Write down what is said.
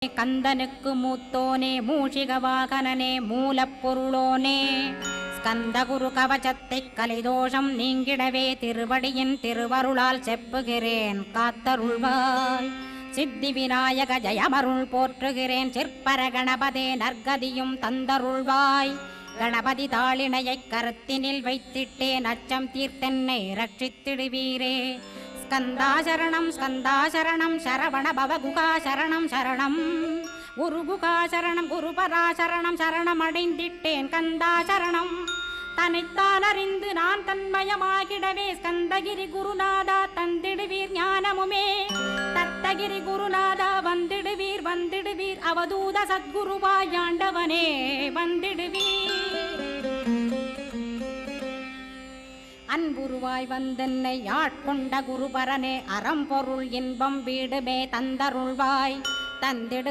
கந்தனுக்கு மூத்தோனே மூஷிக வாகனனே மூலப்பொருளோனே ஸ்கந்தகுரு கவசத்தை கலிதோஷம் நீங்கிடவே திருவடியின் திருவருளால் செப்புகிறேன் காத்தருள்வாய். சித்தி விநாயக ஜயமருள் போற்றுகிறேன் சிற்பர கணபதே நற்கதியும் தந்தருள்வாய். கணபதி தாளினையைக் கருத்தினில் வைத்திட்டேன் அச்சம் தீர்த்தென்னை ரட்சித்திடுவீரே. ஸ்கந்தாசரணம் ஸ்கந்தாசரணம் சரவண பவகுகா சரணம் சரணம் குருகுகா சரணம் குருபராசரணம் சரணமடைந்திட்டேன் கந்தாசரணம். தன்னைத்தான் அறிந்து நான் தன்மயமாகிடவே ஸ்கந்தகிரி குருநாதா தந்திடுவீர் ஞானமுமே. தத்தகிரி குருநாதா வந்திடுவீர் வந்திடுவீர் அவதூத சத்குருவாயாண்டவனே வந்திடுவீர். அன்புருவாய் வந்தென்னை ஆட்கொண்ட குருபரனே அறம்பொருள் இன்பம் வீடுமே தந்தருள்வாய். தந்திடு